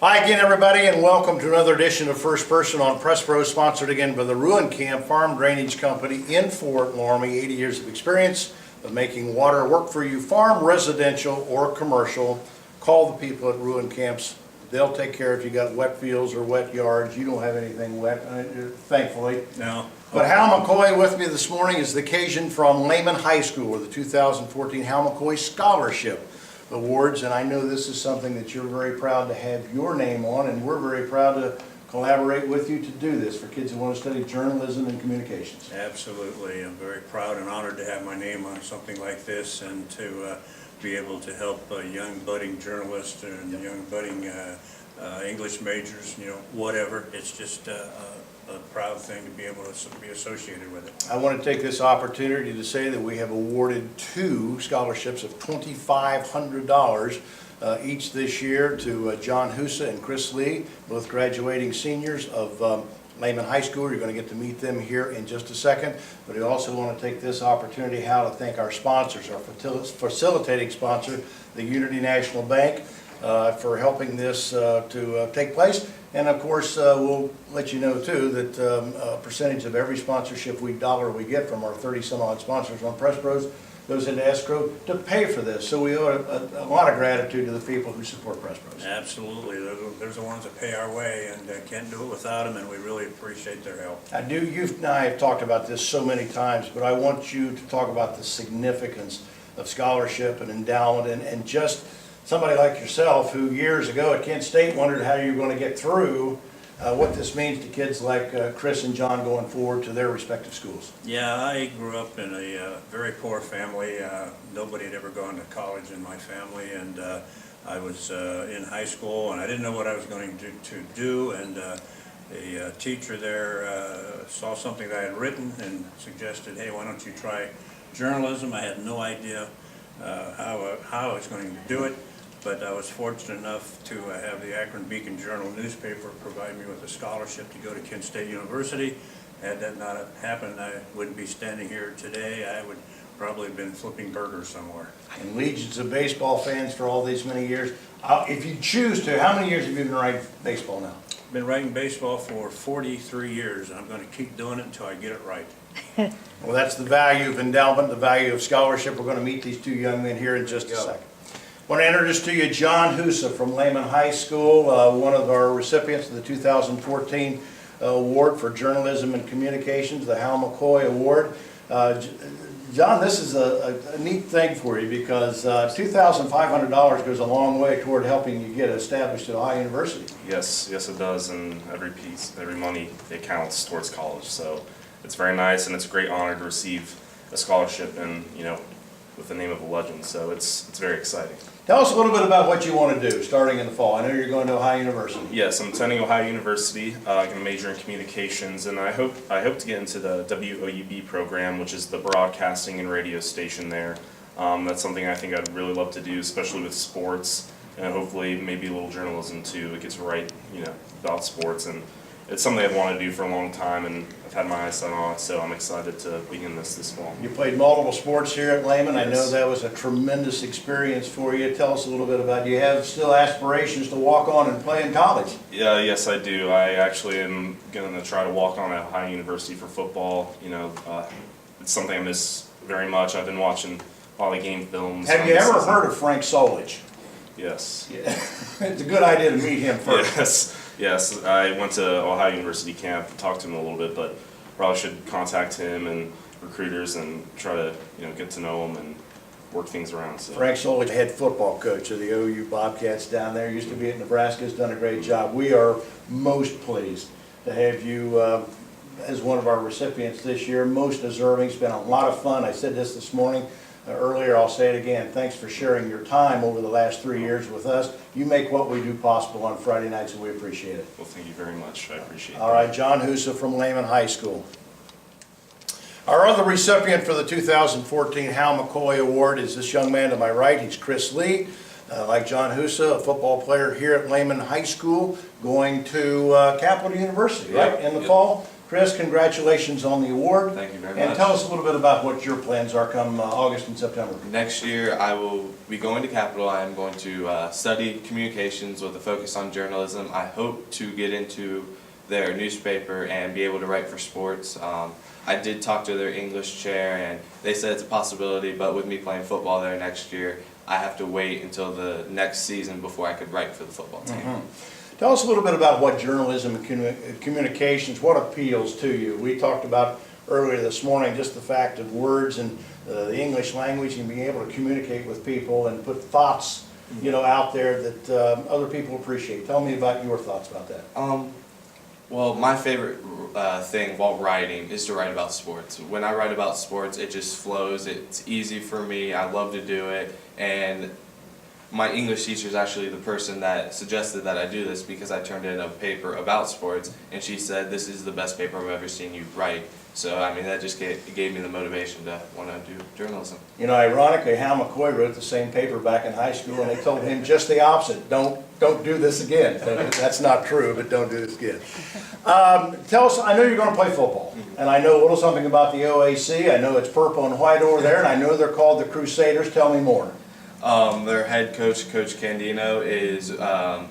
Hi again, everybody, and welcome to another edition of First Person on Press Pro, sponsored again by the Ruin Camp Farm Drainage Company in Fort Laramie. 80 years of experience of making water work for you, farm, residential, or commercial. Call the people at Ruin Camps. They'll take care if you got wet fields or wet yards. You don't have anything wet, thankfully. No. But Hal McCoy with me this morning is the occasion from Lehman High School with the 2014 Hal McCoy Scholarship Awards, and I know this is something that you're very proud to have your name on, and we're very proud to collaborate with you to do this for kids who want to study journalism and communications. Absolutely. I'm very proud and honored to have my name on something like this and to be able to help young budding journalists and young budding English majors, whatever. It's just a proud thing to be able to be associated with it. I want to take this opportunity to say that we have awarded 2 scholarships of $2,500 each this year to John Husa and Kris Lee, both graduating seniors of Lehman High School. You're going to get to meet them here in just a second. But I also want to take this opportunity, Hal, to thank our sponsors, our facilitating sponsor, the Unity National Bank, for helping this to take place. And of course, we'll let you know too that a percentage of every sponsorship dollar we get from our 30-some-odd sponsors on Press Pros goes into escrow to pay for this. So we owe a lot of gratitude to the people who support Press Pros. Absolutely. They're the ones that pay our way, and can't do it without them, and we really appreciate their help. You and I have talked about this so many times, but I want you to talk about the significance of scholarship and endowment and just somebody like yourself who years ago at Kent State wondered how you were going to get through what this means to kids like Kris and John going forward to their respective schools. Yeah, I grew up in a very poor family. Nobody had ever gone to college in my family, and I was in high school, and I didn't know what I was going to do, and a teacher there saw something that I had written and suggested, hey, why don't you try journalism? I had no idea how I was going to do it. But I was fortunate enough to have the Akron Beacon Journal newspaper provide me with a scholarship to go to Kent State University. Had that not happened, I wouldn't be standing here today. I would probably have been flipping burgers somewhere. And legions of baseball fans for all these many years. If you choose to, how many years have you been writing baseball now? I've been writing baseball for 43 years, and I'm going to keep doing it until I get it right. Well, that's the value of endowment, the value of scholarship. We're going to meet these 2 young men here in just a second. I want to introduce to you John Husa from Lehman High School, one of our recipients of the 2014 award for journalism and communications, the Hal McCoy Award. John, this is a neat thing for you because $2,500 goes a long way toward helping you get established at Ohio University. Yes, it does, and every money, it counts towards college. So it's very nice, and it's a great honor to receive a scholarship and, with the name of a legend. So it's very exciting. Tell us a little bit about what you want to do starting in the fall. I know you're going to Ohio University. Yes, I'm attending Ohio University. I'm going to major in communications, and I hope to get into the WOUB program, which is the broadcasting and radio station there. That's something I think I'd really love to do, especially with sports, and hopefully maybe a little journalism too. It gets to write, about sports, and it's something I've wanted to do for a long time, and I've had my eyes set on it, so I'm excited to begin this fall. You played multiple sports here at Lehman. Yes. I know that was a tremendous experience for you. Tell us a little bit about, do you have still aspirations to walk on and play in college? Yeah, yes, I do. I actually am going to try to walk on at Ohio University for football. It's something I miss very much. I've been watching all the game films. Have you ever heard of Frank Solich? Yes. Yeah. It's a good idea to meet him first. Yes. I went to Ohio University camp, talked to him a little bit, but probably should contact him and recruiters and try to get to know him and work things around. So. Frank Solich, head football coach of the OU Bobcats down there, used to be at Nebraska, has done a great job. We are most pleased to have you as one of our recipients this year, most deserving. It's been a lot of fun. I said this morning. Earlier, I'll say it again, thanks for sharing your time over the last 3 years with us. You make what we do possible on Friday nights, and we appreciate it. Well, thank you very much. I appreciate it. All right, John Husa from Lehman High School. Our other recipient for the 2014 Hal McCoy Award is this young man to my right. He's Kris Lee. Like John Husa, a football player here at Lehman High School, going to Capital University, right, in the fall. Kris, congratulations on the award. Thank you very And much. tell us a little bit about what your plans are come August and September. Next year, I will be going to Capitol. I am going to study communications with a focus on journalism. I hope to get into their newspaper and be able to write for sports. I did talk to their English chair, and they said it's a possibility, but with me playing football there next year, I have to wait until the next season before I could write for the football team. Tell us a little bit about what journalism and communications, what appeals to you. We talked about earlier this morning just the fact of words and the English language and being able to communicate with people and put thoughts, out there that other people appreciate. Tell me about your thoughts about that. Well, my favorite thing while writing is to write about sports. When I write about sports, it just flows. It's easy for me. I love to do it. And my English teacher is actually the person that suggested that I do this because I turned in a paper about sports, and she said, this is the best paper I've ever seen you write. So, I mean, that just gave me the motivation to want to do journalism. Ironically, Hal McCoy wrote the same paper back in high school, and they told him just the opposite. Don't do this again. That's not true, but don't do this again. Tell us, I know you're going to play football, and I know a little something about the OAC. I know it's purple and white over there, and I know they're called the Crusaders. Tell me more. Their head coach, Coach Candino, is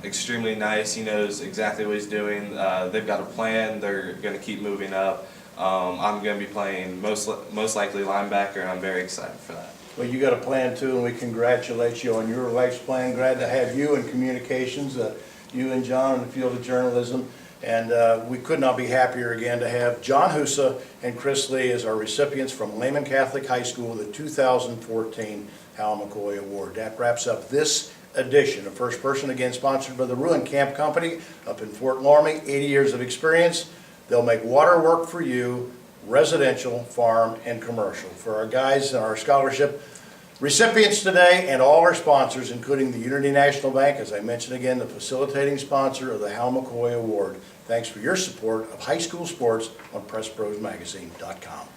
extremely nice. He knows exactly what he's doing. They've got a plan. They're going to keep moving up. I'm going to be playing most likely linebacker, and I'm very excited for that. Well, you got a plan too, and we congratulate you on your life's plan. Glad to have you in communications, you and John in the field of journalism. And we could not be happier again to have John Husa and Kris Lee as our recipients from Lehman Catholic High School, the 2014 Hal McCoy Award. That wraps up this edition of First Person, again sponsored by the Ruin Camp Company up in Fort Laramie. 80 years of experience. They'll make water work for you, residential, farm, and commercial. For our guys and our scholarship recipients today and all our sponsors, including the Unity National Bank, as I mentioned again, the facilitating sponsor of the Hal McCoy Award. Thanks for your support of high school sports on PressProsMagazine.com.